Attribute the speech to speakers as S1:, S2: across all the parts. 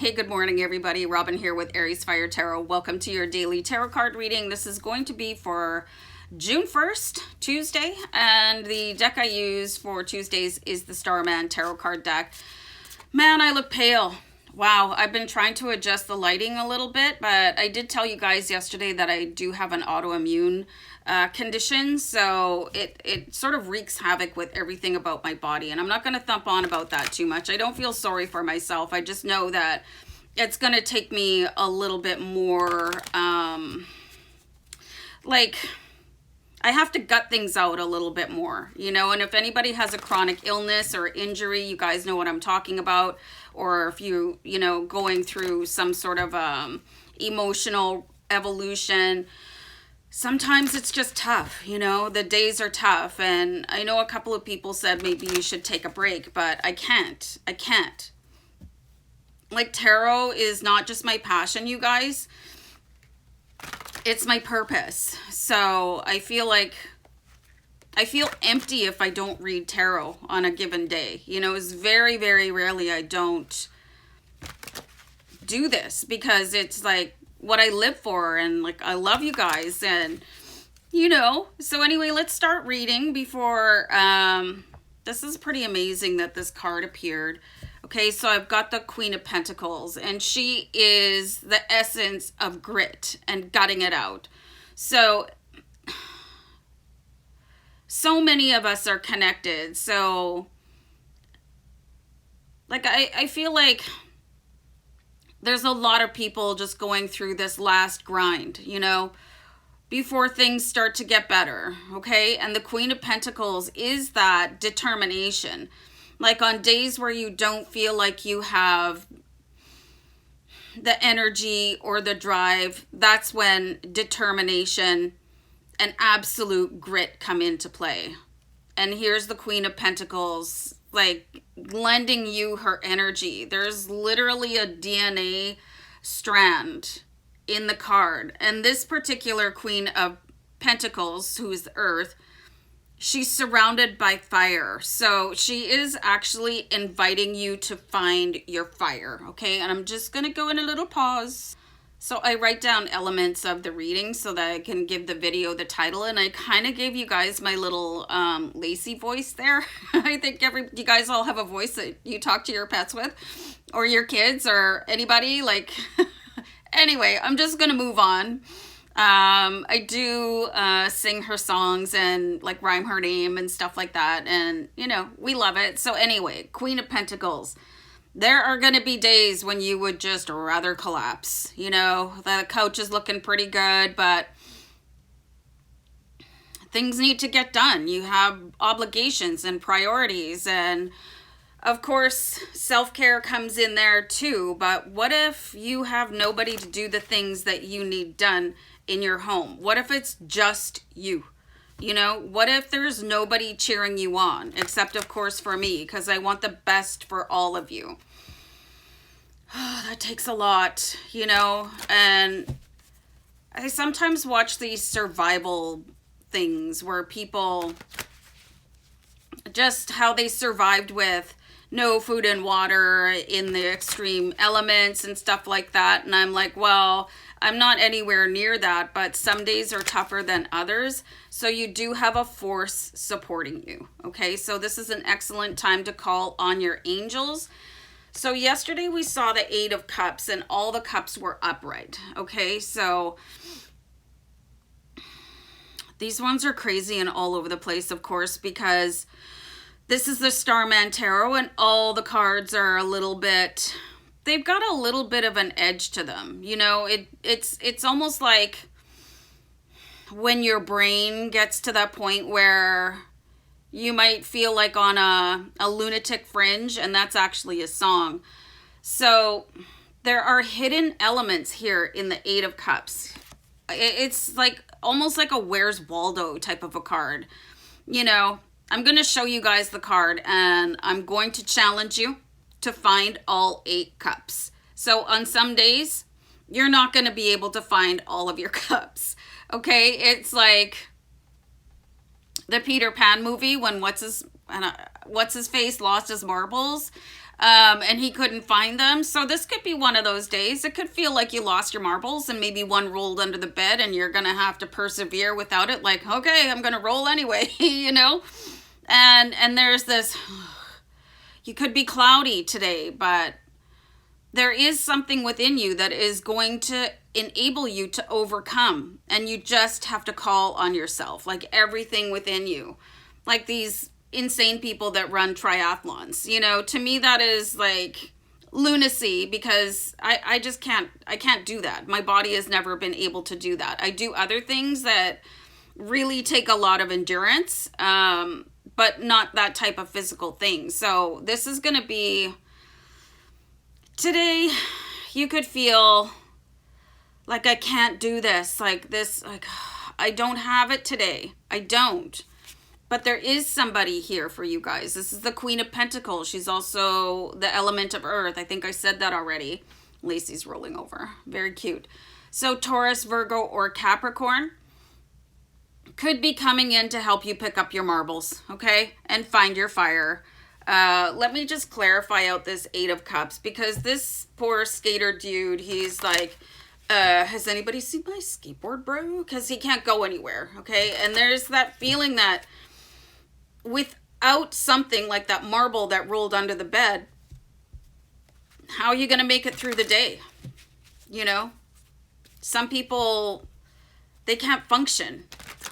S1: Hey, good morning, everybody. Robin here with AriesFireTarot. Welcome to your daily tarot card reading. This is going to be for June 1st, Tuesday, and the deck I use for Tuesdays is the Starman Tarot card deck. Man, I look pale. Wow, I've been trying to adjust the lighting a little bit, but I did tell you guys yesterday that I do have an autoimmune condition, so it sort of wreaks havoc with everything about my body, and I'm not going to thump on about that too much. I don't feel sorry for myself. I just know that it's going to take me a little bit more, like, I have to gut things out a little bit more, you know, and if anybody has a chronic illness or injury, you guys know what I'm talking about, or if you know, going through some sort of emotional evolution, sometimes it's just tough, you know, the days are tough, and I know a couple of people said maybe you should take a break, but I can't. Like, tarot is not just my passion, you guys. It's my purpose. So I feel empty if I don't read tarot on a given day. You know, it's very, very rarely I don't do this because it's like what I live for, and like I love you guys, and you know. So anyway, let's start reading before this is pretty amazing that this card appeared. Okay, so I've got the Queen of Pentacles, and she is the essence of grit and gutting it out. So many of us are connected. So, like, I feel like there's a lot of people just going through this last grind, you know, before things start to get better, okay? And the Queen of Pentacles is that determination. Like, on days where you don't feel like you have the energy or the drive, that's when determination and absolute grit come into play. And here's the Queen of Pentacles, like, lending you her energy. There's literally a DNA strand in the card. And this particular Queen of Pentacles, who is the Earth, she's surrounded by fire. So she is actually inviting you to find your fire, okay? And I'm just going to go in a little pause. So I write down elements of the reading so that I can give the video the title. And I kind of gave you guys my little Lacey voice there. I think you guys all have a voice that you talk to your pets with, or your kids, or anybody. Like, anyway, I'm just going to move on. I do sing her songs and like rhyme her name and stuff like that, and you know, we love it. So anyway, Queen of Pentacles, there are going to be days when you would just rather collapse. You know, the couch is looking pretty good, but things need to get done. You have obligations and priorities, and of course, self-care comes in there too. But what if you have nobody to do the things that you need done in your home? What if it's just you? You know, what if there's nobody cheering you on, except of course for me, because I want the best for all of you. Oh, that takes a lot, you know. And I sometimes watch these survival things where people, just how they survived with no food and water in the extreme elements and stuff like that. And I'm like, well, I'm not anywhere near that, but some days are tougher than others. So you do have a force supporting you. Okay, so this is an excellent time to call on your angels. So yesterday we saw the 8 of Cups, and all the cups were upright. Okay, so these ones are crazy and all over the place, of course, because this is the Starman Tarot, and all the cards are a little bit, they've got a little bit of an edge to them. You know, it's almost like when your brain gets to that point where you might feel like on a lunatic fringe, and that's actually a song. So there are hidden elements here in the 8 of Cups. It's like almost like a Where's Waldo type of a card. You know, I'm going to show you guys the card, and I'm going to challenge you to find all 8 cups. So on some days, you're not going to be able to find all of your cups. Okay, it's like the Peter Pan movie when what's his face lost his marbles. and he couldn't find them. So this could be one of those days. It could feel like you lost your marbles and maybe one rolled under the bed and you're going to have to persevere without it. Like, okay, I'm going to roll anyway, you know? And there's this, you could be cloudy today, but there is something within you that is going to enable you to overcome. And you just have to call on yourself, like everything within you. Like these insane people that run triathlons, you know, to me that is like lunacy, because I just can't do that. My body has never been able to do that. I do other things that really take a lot of endurance, but not that type of physical thing. So this is going to be, today you could feel like I can't do this, like this, like I don't have it today. I don't. But there is somebody here for you guys. This is the Queen of Pentacles. She's also the element of earth. I think I said that already. Lacey's rolling over. Very cute. So Taurus, Virgo, or Capricorn could be coming in to help you pick up your marbles, okay? And find your fire. Let me just clarify out this Eight of Cups, because this poor skater dude, he's like, has anybody seen my skateboard, bro? Because he can't go anywhere, okay? And there's that feeling that without something like that marble that rolled under the bed, how are you going to make it through the day? You know, some people, they can't function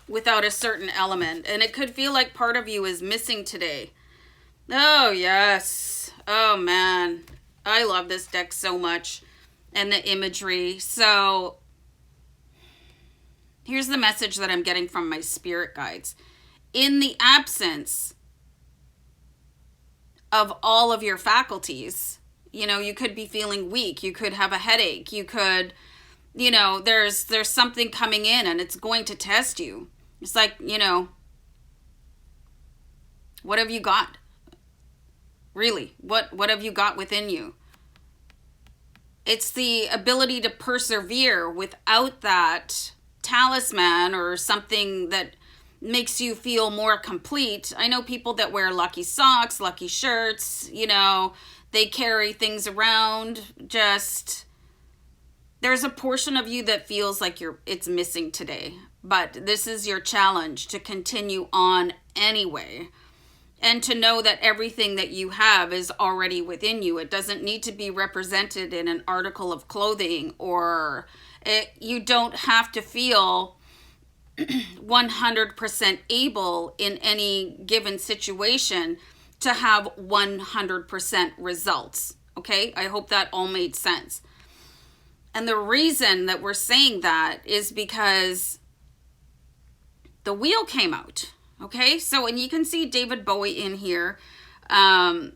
S1: without a certain element, and it could feel like part of you is missing today. Oh, yes. Oh, man. I love this deck so much, and the imagery. So here's the message that I'm getting from my spirit guides. In the absence of all of your faculties, you know, you could be feeling weak. You could have a headache. You could, you know, there's something coming in and it's going to test you. It's like, you know, what have you got? Really, what have you got within you? It's the ability to persevere without that talisman or something that makes you feel more complete. I know people that wear lucky socks, lucky shirts, you know, they carry things around. Just, there's a portion of you that feels like it's missing today. But this is your challenge, to continue on anyway. And to know that everything that you have is already within you. It doesn't need to be represented in an article of clothing, or you don't have to feel 100% able in any given situation to have 100% results. Okay? I hope that all made sense. And the reason that we're saying that is because the wheel came out. Okay? So, and you can see David Bowie in here.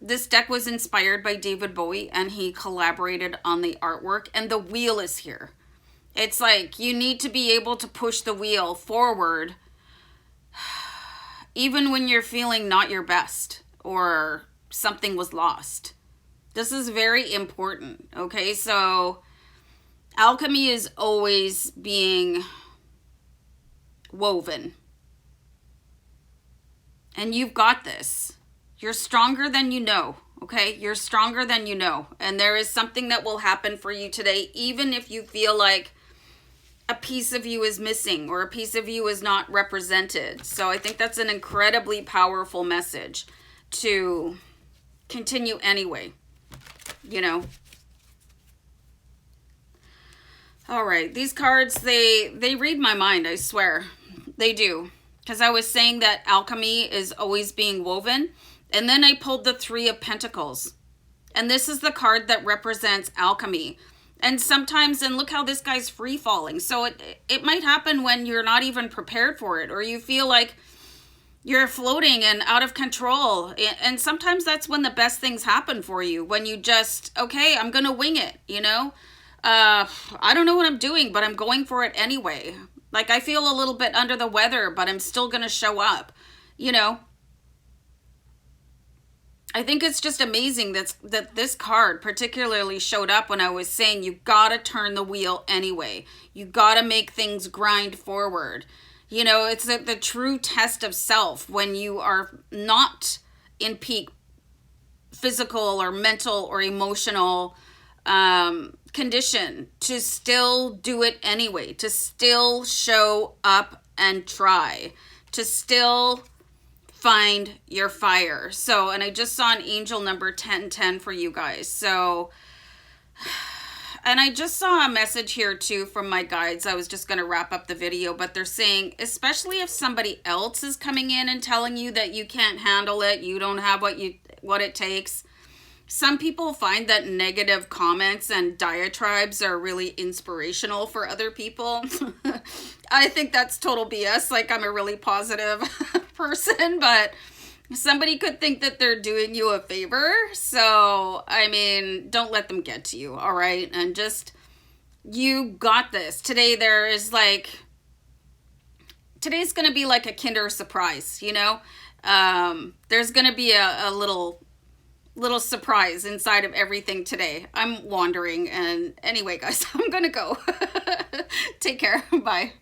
S1: This deck was inspired by David Bowie, and he collaborated on the artwork, and the wheel is here. It's like you need to be able to push the wheel forward even when you're feeling not your best or something was lost. This is very important, okay? So alchemy is always being woven. And you've got this. You're stronger than you know. Okay, you're stronger than you know. And there is something that will happen for you today, even if you feel like a piece of you is missing or a piece of you is not represented. So I think that's an incredibly powerful message to continue anyway, you know. All right, these cards, they read my mind, I swear. They do. Because I was saying that alchemy is always being woven. And then I pulled the Three of Pentacles. And this is the card that represents alchemy. And sometimes, and look how this guy's free falling. So it might happen when you're not even prepared for it. Or you feel like you're floating and out of control. And sometimes that's when the best things happen for you. When you just, okay, I'm going to wing it, you know. I don't know what I'm doing, but I'm going for it anyway. Like I feel a little bit under the weather, but I'm still going to show up, you know. I think it's just amazing that this card particularly showed up when I was saying you gotta turn the wheel anyway. You gotta make things grind forward. You know, it's the true test of self when you are not in peak physical or mental or emotional condition, to still do it anyway, to still show up and try, to still find your fire. So, and I just saw an angel number 1010 for you guys. So, and I just saw a message here too from my guides. I was just going to wrap up the video, but they're saying, especially if somebody else is coming in and telling you that you can't handle it, you don't have what it takes. Some people find that negative comments and diatribes are really inspirational for other people. I think that's total BS. Like, I'm a really positive person, but somebody could think that they're doing you a favor. So, I mean, don't let them get to you, all right? And just, you got this. Today there is like, today's going to be like a Kinder surprise, you know? There's going to be a little surprise inside of everything today. I'm wandering, and anyway, guys, I'm going to go. Take care. Bye.